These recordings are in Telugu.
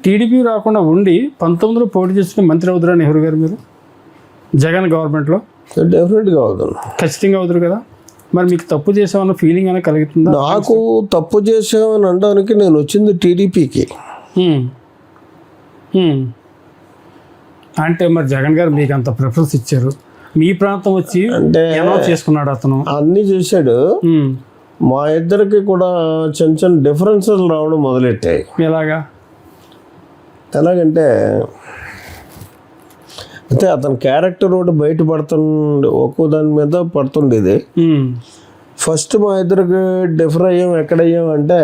టీడీపీ రాకుండా ఉండి 19లో పోటీ చేసిన మంత్రి అవుతురా నెహ్రూ గారు మీరు జగన్ గవర్నమెంట్లో? డెఫినెట్గా అవుతాను. ఖచ్చితంగా అవుతారు కదా. మరి మీకు తప్పు చేసామన్న ఫీలింగ్ అనేది కలుగుతుందా? నాకు తప్పు చేసామని అనడానికి నేను వచ్చింది టీడీపీకి. అంటే మరి జగన్ గారు మీకు అంత ప్రిఫరెన్స్ ఇచ్చారు, మీ ప్రాంతం వచ్చి అంటే చేసుకున్నాడు అతను, అన్నీ చేశాడు. మా ఇద్దరికి కూడా చిన్న చిన్న డిఫరెన్సెస్ రావడం మొదలెట్టాయి. ఎలాగంటే అంటే అతని క్యారెక్టర్ ఒకటి బయట ఒక్కో దాని మీద పడుతుండేది. ఫస్ట్ మా ఇద్దరికి డిఫర్ అయ్యాం. ఎక్కడయ్యాం అంటే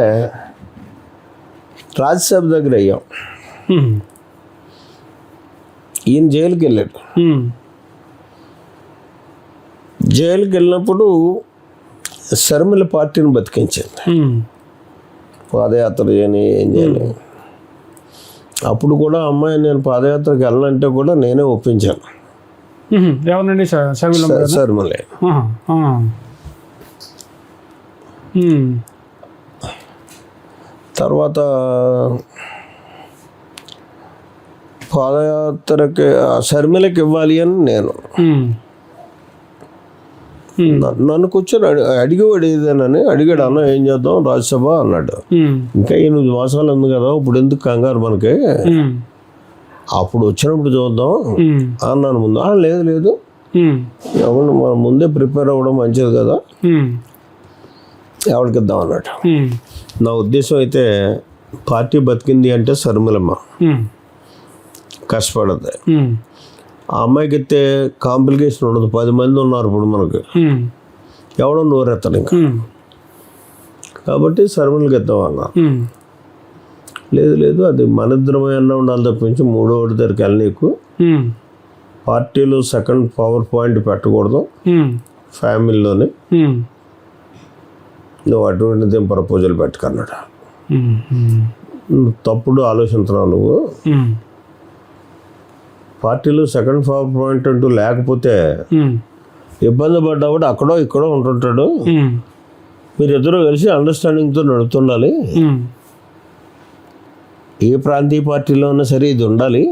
రాజ్యసభ దగ్గర అయ్యాం. ఈయన జైలుకి వెళ్ళాడు. జైలుకి వెళ్ళినప్పుడు శర్మిల పార్టీని బతికించింది. పాదయాత్ర చేయని ఏం చేయని. అప్పుడు కూడా అమ్మాయి నేను పాదయాత్రకి వెళ్ళాలంటే కూడా నేనే ఒప్పించాను. ఎవరినండి? శర్మిలే. తర్వాత పాదయాత్రకి శర్మిలకి ఇవ్వాలి అని నేను నన్ను కూర్చొని అడిగేవాడు ఏదేనని అడిగాడు. అన్న ఏం చేద్దాం రాజ్యసభ అన్నాడు. ఇంకా 8 మాసాలు ఉంది కదా, ఇప్పుడు ఎందుకు కంగారు మనకి, అప్పుడు వచ్చినప్పుడు చూద్దాం అన్నాను ముందు. లేదు లేదు ఎవరు మనం ముందే ప్రిపేర్ అవ్వడం మంచిది కదా, ఎవరికి ఇద్దాం అన్నాడు. నా ఉద్దేశం అయితే పార్టీ బతికింది అంటే శర్మిలమ్మ కష్టపడద్ది. ఆ అమ్మాయికి అయితే కాంప్లికేషన్ ఉండదు. 10 మంది ఉన్నారు ఇప్పుడు మనకు, ఎవడో నోరెత్తాడు ఇంకా. కాబట్టి శర్మిలకి ఇద్దాం అన్నా. లేదు లేదు అది మన ఇద్దరమే అన్నా ఉండాలి తప్పించి మూడోడి దగ్గరికి వెళ్ళనీకు. పార్టీలో సెకండ్ పవర్ పాయింట్ పెట్టకూడదు, ఫ్యామిలీలోనే నువ్వు అటువంటిది ప్రపోజల్ పెట్టుకున్నాడు. తప్పుడు ఆలోచించున్నావు నువ్వు. పార్టీలో సెకండ్ పవర్ పాయింట్ అంటూ లేకపోతే ఇబ్బంది పడ్డప్పుడు అక్కడో ఇక్కడో ఉంటుంటాడు. మీరిద్దరూ కలిసి అండర్స్టాండింగ్తో నడుతుండాలి. ఏ ప్రాంతీయ పార్టీలో ఉన్నా సరే ఇది ఉండాలి.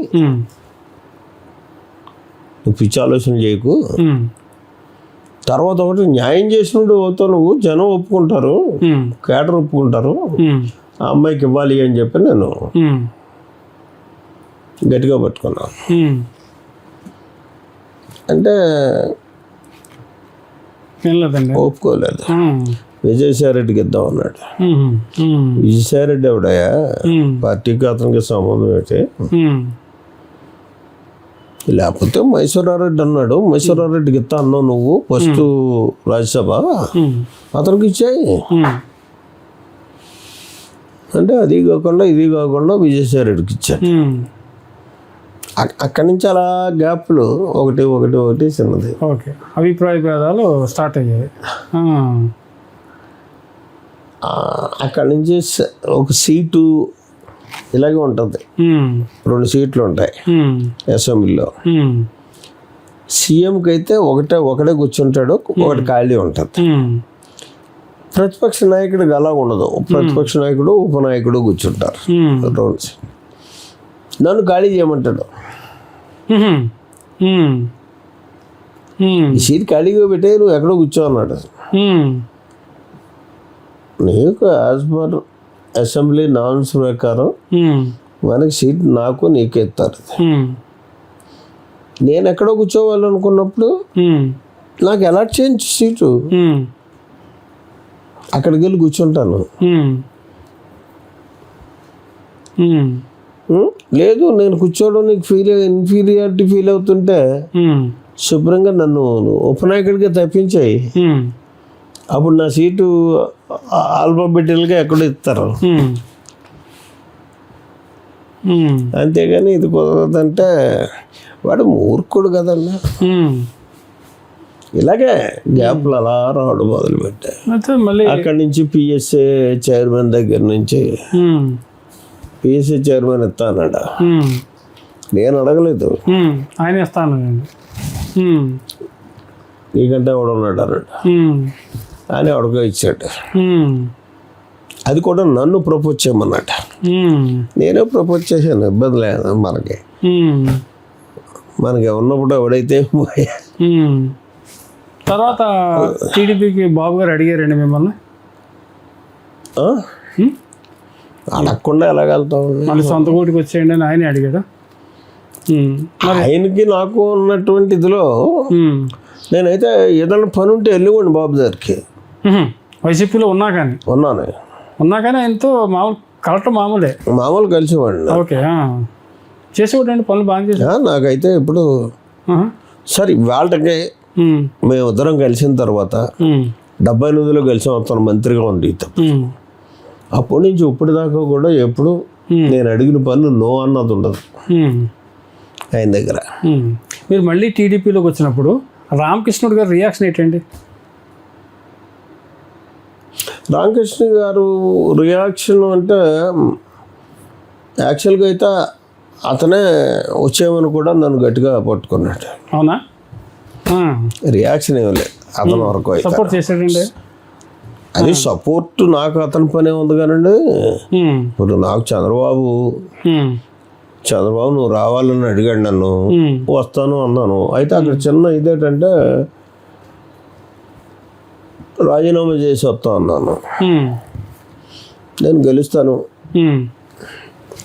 నువ్వు పిచ్చి ఆలోచన చేయకు. తర్వాత ఒకటి న్యాయం చేసినట్టు అవుతావు నువ్వు, జనం ఒప్పుకుంటారు, కేడర్ ఒప్పుకుంటారు, ఆ అమ్మాయికి ఇవ్వాలి అని చెప్పి నేను గట్టిగా పట్టుకున్నాను. అంటే ఒప్పుకోలేదు. విజయసాయిరెడ్డికి ఇద్దాం అన్నాడు. విజయసాయిరెడ్డి ఎవడయా, పార్టీకి అతనికి సంబంధం ఏంటి? లేకపోతే మైసూరారెడ్డి అన్నాడు. మైసూరారెడ్డికి ఇస్తా అన్నావు నువ్వు ఫస్ట్ రాజ్యసభ, అతనికి ఇచ్చాయి. అంటే అది కాకుండా ఇది కాకుండా విజయసాయిరెడ్డికి ఇచ్చాడు. అక్కడి నుంచి అలా గ్యాప్లు ఒకటి ఒకటి ఒకటి చిన్నది. ఓకే, అభిప్రాయ భేదాలు స్టార్ట్ అయ్యాయి. అక్కడి నుంచి ఒక సీటు ఇలాగే ఉంటుంది. 2 సీట్లు ఉంటాయి అసెంబ్లీలో. సీఎంకి అయితే ఒకడే కూర్చుంటాడు, ఒకటి ఖాళీ ఉంటుంది. ప్రతిపక్ష నాయకుడికి అలా ఉండదు. ప్రతిపక్ష నాయకుడు ఉపనాయకుడు కూర్చుంటారు. నన్ను ఖాళీ చేయమంటాడు. ఈ సీట్ ఖాళీగా పెట్టే నువ్వు ఎక్కడో కూర్చో అన్నాడు. నీకు యాజ్ పర్ అసెంబ్లీ నార్మ్స్ ప్రకారం మనకి సీట్ నాకు నీకు ఎత్తారు. నేను ఎక్కడో కూర్చోవాలనుకున్నప్పుడు నాకు అలాట్ చేయించు సీటు, అక్కడికి వెళ్ళి కూర్చుంటాను. లేదు నేను కూర్చోవడం నీకు ఇన్ఫీరియారిటీ ఫీల్ అవుతుంటే శుభ్రంగా నన్ను ఉపనాయకుడిగా తప్పించాయి. అప్పుడు నా సీటు ఆల్ఫాబెటికల్గా ఎక్కడో ఇస్తారు. అంతేగాని ఇది కుదరదంటే వాడు మూర్ఖుడు కదన్నా. ఇలాగే గ్యాప్లు అలా రావడం మొదలుపెట్టాయి. అక్కడి నుంచి పిఎస్ఏ చైర్మన్ దగ్గర నుంచి పిఎస్ఏ చైర్మన్ ఇస్తానడా, నేను అడగలేదు, ఆయన ఇస్తాను నీకంటే ఎవడున్నాడు అన్నాడు. ఆయన ఎవడికో ఇచ్చాడు. అది కూడా నన్ను ప్రపోజ్ చేయమన్నట. నేనే ప్రపోజ్ చేశాను, ఇబ్బంది లేదు మనకి. మనకి ఉన్నప్పుడు ఎవడైతే తర్వాత టీడీపీకి బాబు గారు అడిగారండి మిమ్మల్ని? అడగకుండా ఎలాగెళ్తాం? మళ్ళీ సొంత ఊటికి వచ్చేయండి అని ఆయన అడిగాడు. ఆయనకి నాకు ఉన్నటువంటి ఇదిలో నేనైతే ఏదైనా పని ఉంటే వెళ్ళివ్వండి బాబు దగ్గరికి. వైసీపీలో ఉన్నా కానీ ఆయనతో మామూలు కలిసివ్వండి. ఓకే, చేసేవాడండి పనులు బాగా చేసి. నాకైతే ఇప్పుడు సరే వాళ్ళకి మేమిద్దరం కలిసిన తర్వాత 78లో కలిసి వస్తాను మంత్రిగా ఉండి. అప్పటి నుంచి ఇప్పటిదాకా కూడా ఎప్పుడు నేను అడిగిన పనులు నో అన్నది ఉండదు ఆయన దగ్గర. మీరు మళ్ళీ టీడీపీలోకి వచ్చినప్పుడు రామకృష్ణుడు గారు రియాక్షన్ ఏంటండి? రామకృష్ణ గారు రియాక్షన్ అంటే యాక్చువల్గా అయితే అతనే వచ్చేమని కూడా నన్ను గట్టిగా పట్టుకున్నాడు. అవునా? రియాక్షన్ ఏమి లేదు అతని వరకు. సపోర్ట్ చేశాడండి. అది సపోర్ట్ నాకు అతని పనే ఉంది కానండి. ఇప్పుడు నాకు చంద్రబాబు నువ్వు రావాలని అడిగాడు నన్ను, వస్తాను అన్నాను. అయితే అక్కడ చిన్న ఇదేంటంటే రాజీనామా చేసి వస్తా అన్నాను. నేను గెలుస్తాను,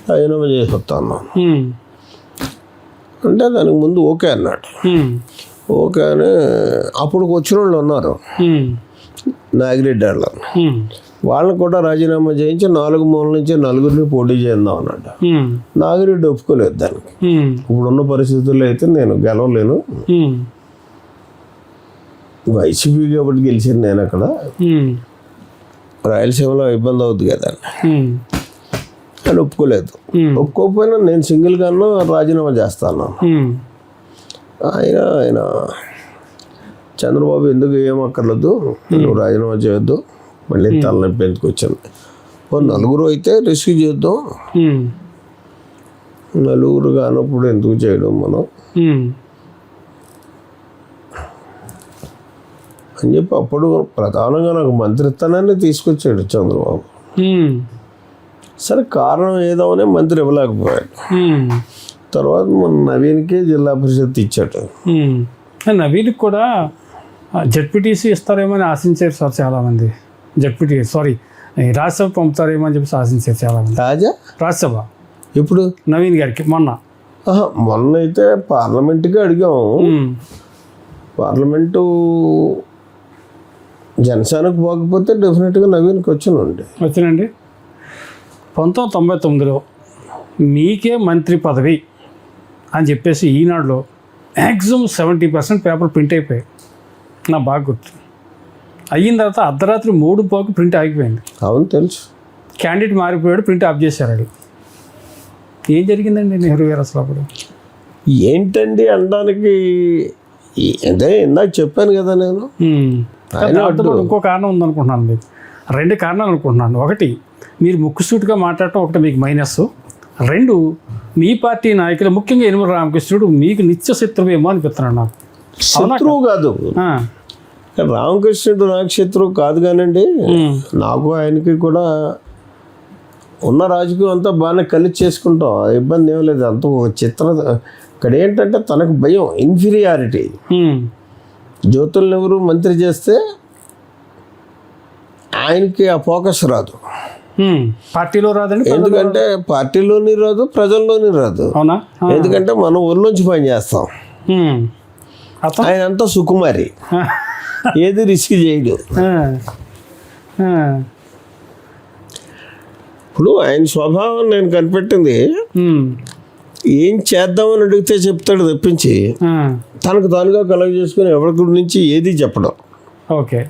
రాజీనామా చేసి వస్తా అన్నాను. అంటే దానికి ముందు ఓకే అన్నాడు. ఓకే అని అప్పుడు వచ్చిన వాళ్ళు ఉన్నారు నాగిరెడ్డి వాళ్ళు. వాళ్ళని కూడా రాజీనామా చేయించి 4 మూల నుంచి 4 పోటీ చేద్దాం అన్నాడు. నాగిరెడ్డి ఒప్పుకోలేదు దానికి. ఇప్పుడున్న పరిస్థితుల్లో అయితే నేను గెలవలేను, వైసీపీ కాబట్టి గెలిచాను నేను. అక్కడ రాయలసీమలో ఇబ్బంది అవుతుంది కదా అని ఒప్పుకోలేదు. ఒప్పుకోకపోయినా నేను సింగిల్గానో రాజీనామా చేస్తాను. ఆయన చంద్రబాబు ఎందుకు ఏమక్కర్లేదు, నువ్వు రాజీనామా చేయొద్దు, మళ్ళీ తలనొప్పి ఎందుకు వచ్చాను, 4 అయితే రిస్క్ చేద్దాం, 4 కానప్పుడు ఎందుకు చేయడం మనం అని చెప్పి అప్పుడు ప్రధానంగా నాకు మంత్రిత్వాన్ని తీసుకొచ్చాడు చంద్రబాబు. సరే కారణం ఏదో అని మంత్రి ఇవ్వలేకపోయాడు. తర్వాత మన నవీన్కే జిల్లా పరిషత్ ఇచ్చాడు. నవీన్కి కూడా జడ్పీటీసీ ఇస్తారేమో అని ఆశించారు సార్ చాలామంది. రాజ్యసభ పంపుతారేమో అని చెప్పి ఆశించారు చాలామంది. రాజ్యసభ ఇప్పుడు నవీన్ గారికి మొన్న అయితే పార్లమెంట్కి అడిగాము. పార్లమెంటు జనసేనకు పోకపోతే డెఫినెట్గా నవీన్కి వచ్చానండి. 1999లో మీకే మంత్రి పదవి అని చెప్పేసి ఈనాడులో మ్యాక్సిమం 70% పేపర్ ప్రింట్ అయిపోయాయి. నా బాగా గుర్తు. అయిన తర్వాత అర్ధరాత్రి 3 ప్రింట్ ఆగిపోయింది. అవును తెలుసు. క్యాండిడేట్ మారిపోయాడు, ప్రింట్ ఆఫ్ చేశారు. అది ఏం జరిగిందండి నెహ్రూ గారు అసలు అప్పుడు? ఏంటండి అనడానికి అదే ఇందాక చెప్పాను కదా నేను. ఇంకో కారణం ఉందనుకుంటున్నాను మీకు. 2 కారణాలు అనుకుంటున్నాను. ఒకటి, మీరు ముక్కుసూటిగా మాట్లాడటం ఒకటి మీకు మైనస్. 2, మీ పార్టీ నాయకులు ముఖ్యంగా యనమల రామకృష్ణుడు మీకు నిత్య శత్రువేమో అనిపిస్తున్నాడు నాకు. శత్రువు కాదు రామకృష్ణుడు, నాకు శత్రువు కాదు కానండి. నాకు ఆయనకి కూడా ఉన్న రాజకీయం అంతా బాగానే కలిసి చేసుకుంటాం, ఇబ్బంది ఏం లేదు. అంత ఇక్కడ ఏంటంటే తనకు భయం, ఇన్ఫీరియారిటీ. జ్యోతుల నెహ్రూ మంత్రి చేస్తే ఆయనకి ఆ ఫోకస్ రాదు. పార్టీలో రాదండి. ఎందుకంటే పార్టీలోని రాదు, ప్రజల్లోని రాదు. అవునా? ఎందుకంటే మనం ఊళ్ళోంచి పని చేస్తాం. ఆయన అంతా సుకుమారి, ఏది రిస్క్ చేయడు. ఇప్పుడు ఆయన స్వభావం నేను కనిపెట్టింది, ఏం చేద్దామని అడిగితే చెప్తాడు తప్పించి తనకు తానుగా కలగ చేసుకుని ఎవరి గురించి ఏది చెప్పడం. ఓకే.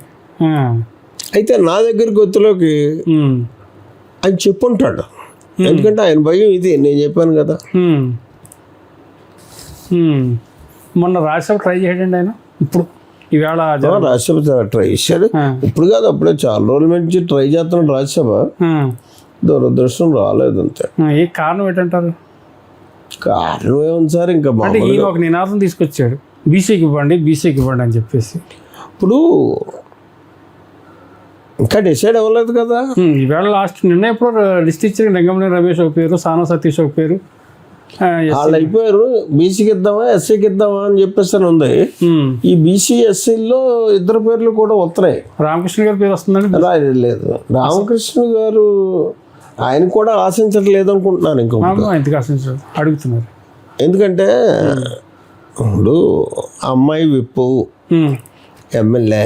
అయితే నా దగ్గరికి వచ్చేలోకి ఆయన చెప్పుంటాడు. ఎందుకంటే ఆయన భయం ఇది, నేను చెప్పాను కదా. మొన్న రాజ్యసభ ట్రై చేయడండి ఆయన. ఇప్పుడు ఈవేళ రాజ్యసభ ట్రై చేశాడు. ఇప్పుడు కాదు, అప్పుడే చాలా రోజుల నుంచి ట్రై చేస్తున్నాడు రాజ్యసభ. దురదృష్టం రాలేదు అంతే. ఏ కారణం ఏంటంటారు? కారణం ఏముంది సార్, ఇంకా ఈయన ఒక నినాదం తీసుకొచ్చాడు, బీసీకి ఇవ్వండి అని చెప్పేసి. ఇప్పుడు ఇంకా డిసైడ్ అవ్వలేదు కదా. ఈవేళ లాస్ట్ నిన్న ఎప్పుడు లిస్ట్ ఇచ్చారు, లింగంనేని రమేష్ ఒక పేరు, సానా సతీష్ ఒక పేరు. వాళ్ళు అయిపోయారు. బీసీకి ఇద్దామా ఎస్సీకి ఇద్దామా అని చెప్పేసి ఉంది. ఈ బీసీ ఎస్సీల్లో 2 పేర్లు కూడా వస్తున్నాయి. రామకృష్ణ గారి పేరు వస్తుందండి. లేదు, రామకృష్ణ గారు ఆయన కూడా ఆశించట్లేదు అనుకుంటున్నాను. ఎందుకు ఆశించారు అడుగుతున్నారు. ఎందుకంటే ఇప్పుడు అమ్మాయి విప్పు ఎమ్మెల్యే,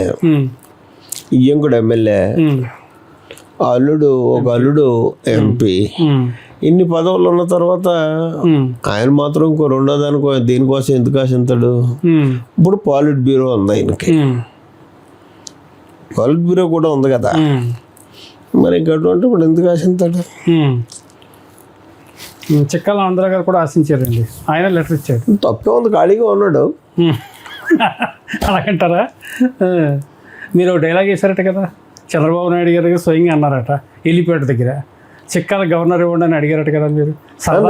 ఇయ్యంకుడు ఎమ్మెల్యే, అల్లుడు ఎంపీ, ఇన్ని పదవులు ఉన్న తర్వాత ఆయన మాత్రం ఇంకో 2వ దానికో దీనికోసం ఎందుకు ఆశించాడు? ఇప్పుడు పాలిట్ బ్యూరో ఉంది ఆయనకి, పాలిట్ బ్యూరో కూడా ఉంది కదా, మరి ఇంకటువంటి ఇప్పుడు ఎందుకు ఆశించాడు? చిక్కల ఆంధ్ర గారు కూడా ఆశించారండి, ఆయన లెటర్ ఇచ్చాడు. తప్పే ఉంది, ఖాళీగా ఉన్నాడు. అలాగంటారా? మీరు డైలాగ్ వేశారట కదా, చంద్రబాబు నాయుడు గారు స్వయంగా అన్నారట ఎలిపేట దగ్గర, చిక్కల గవర్నర్ ఇవ్వండి అని అడిగారట కదా మీరు.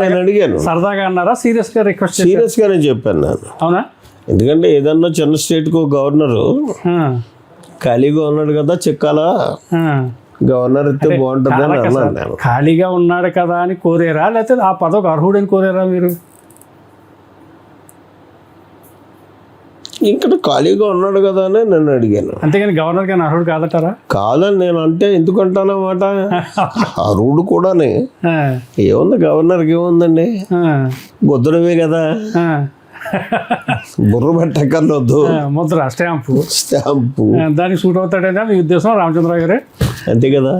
నేను అడిగాను. సరదాగా అన్నారా, సీరియస్గా రిక్వెస్ట్? సీరియస్గానే చెప్పాను నేను. అవునా? ఎందుకంటే ఏదన్నా చిన్న స్టేట్కు గవర్నరు ఖాళీగా ఉన్నాడు కదా, చిక్కాల గవర్నర్ ఇస్తే బాగుంటుంది అని అన్నాను నేను. ఖాళీగా ఉన్నాడు కదా అని కోరారా, లేకపోతే ఆ పదవికి అర్హుడని కోరారా మీరు? ఇక్కడ ఖాళీగా ఉన్నాడు కదా అని నేను అడిగాను. అంతేగాని గవర్నర్ గారిని అర్హుడు కాదటారా? కాదని నేను అంటే ఎందుకంటానమాట. అర్హుడు కూడానే ఏముంది, గవర్నర్కి ఏముందండి, ముద్రవే కదా, బుర్ర పెట్టక్కర్లొద్దు, ముద్ర స్టాంపు దానికి సూట్ అవుతాడేనా మీ ఉద్దేశం రామచంద్రరావు గారే? అంతే కదా.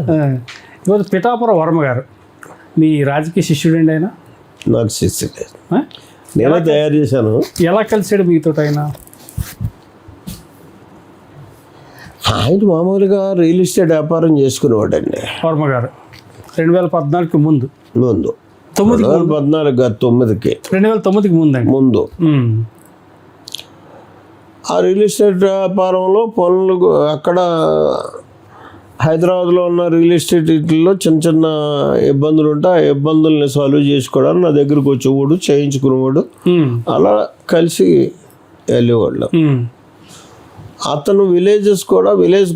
ఇవాళ పిఠాపురం వర్మ గారు మీ రాజకీయ శిష్యుడండి ఆయన? నాకు శిష్యుడే, నేనే తయారు చేశాను. ఎలా కలిసాడు మీతో ఆయన? ఆయన మామూలుగా రియల్ ఎస్టేట్ వ్యాపారం చేసుకునేవాడండి వర్మ గారు. 2014కి ముందు 2009కి ముందు ఆ రియల్ ఎస్టేట్ వ్యాపారంలో పనులు అక్కడ హైదరాబాద్లో ఉన్న రియల్ ఎస్టేట్ వీటిల్లో చిన్న చిన్న ఇబ్బందులు ఉంటే ఆ ఇబ్బందుల్ని సాల్వ్ చేసుకోవడానికి నా దగ్గరకు వచ్చేవాడు, చేయించుకునేవాడు, అలా కలిసి వెళ్ళేవాళ్ళు. అతను విలేజ్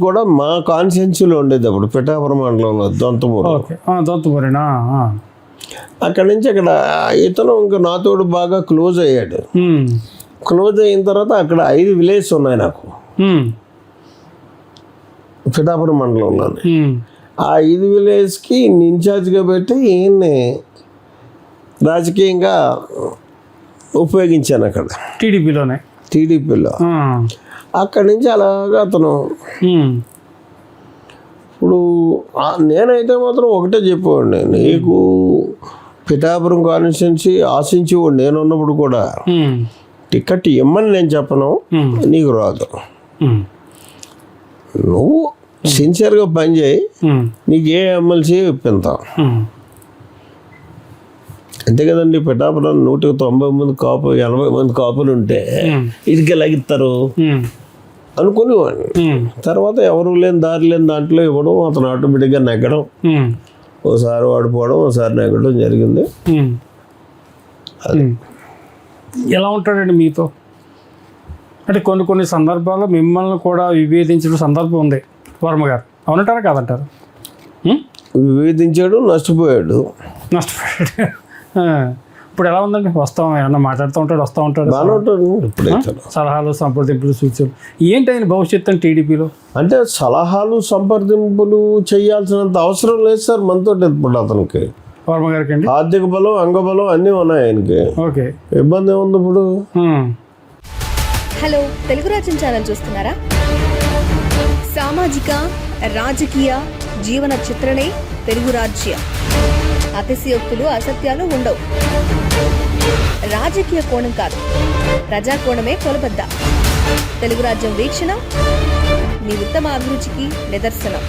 కూడా మా కాన్స్టిట్యున్సీలో ఉండేది అప్పుడు, పిఠాపురం మండలంలో దొంతమూరు. అక్కడి నుంచి అక్కడ ఇతను ఇంకా నాతోడు బాగా క్లోజ్ అయ్యాడు. క్లోజ్ అయిన తర్వాత అక్కడ 5 విలేజెస్ ఉన్నాయి నాకు పిఠాపురం మండలంలోనే. ఆ 5 విలేజ్కి ఇన్ఛార్జ్గా పెట్టి ఈయన్ని రాజకీయంగా ఉపయోగించాను అక్కడ టీడీపీలో. అక్కడి నుంచి అలాగా అతను ఇప్పుడు నేనైతే మాత్రం ఒకటే చెప్పేవాడిని, నీకు పిఠాపురం కాన్స్టిట్యున్సీ ఆశించేవాడు నేను ఉన్నప్పుడు కూడా, టికెట్ ఇమ్మని నేను చెప్పను, నీకు రాదు, నువ్వు సిన్సియర్గా పనిచేయి, నీకు ఏ ఎమ్మెల్సీ ఇప్పింతావు. అంతే కదండి. పిఠాపురం 190 మంది కాపు 80 మంది కాపులు ఉంటే ఇదికి ఎలాగిస్తారు అనుకునేవాడిని. తర్వాత ఎవరు లేని దారి లేని దాంట్లో ఇవ్వడం, అతను ఆటోమేటిక్గా నెగ్గడం, ఓసారి వాడిపోవడం, ఓసారి నెగ్గడం జరిగింది. అది ఎలా ఉంటాడండి మీతో? అంటే కొన్ని సందర్భాల్లో మిమ్మల్ని కూడా విభేదించిన సందర్భం ఉంది వర్మ గారు, అవునంటారా కాదంటారు? విభేదించాడు, నష్టపోయాడు. ఇప్పుడు ఎలా ఉందండి? ఏమన్నా మాట్లాడుతూ ఉంటాడు, వస్తూ ఉంటాడు, సలహాలు సంప్రదింపులు సూచనలు ఏంటి ఆయన భవిష్యత్తు టీడీపీలో? అంటే సలహాలు సంప్రదింపులు చేయాల్సినంత అవసరం లేదు సార్ మనతో. ఇప్పుడు అతనికి వర్మ గారికి అండి ఆర్థిక బలం, అంగబలం అన్నీ ఉన్నాయి ఆయనకి. ఓకే, ఇబ్బంది ఏముంది ఇప్పుడు? హలో, తెలుగు రాజ్యం ఛానల్ చూస్తున్నారా? సామాజిక రాజకీయ జీవన చిత్రణే తెలుగు రాజ్యం. అతిశయోక్తులు, అసత్యాలు ఉండవు. రాజకీయ కోణం కాదు, ప్రజా కోణమే కొలబద్ద. తెలుగు రాజ్యం వీక్షణ మీ ఉత్తమ అభిరుచికి నిదర్శనం.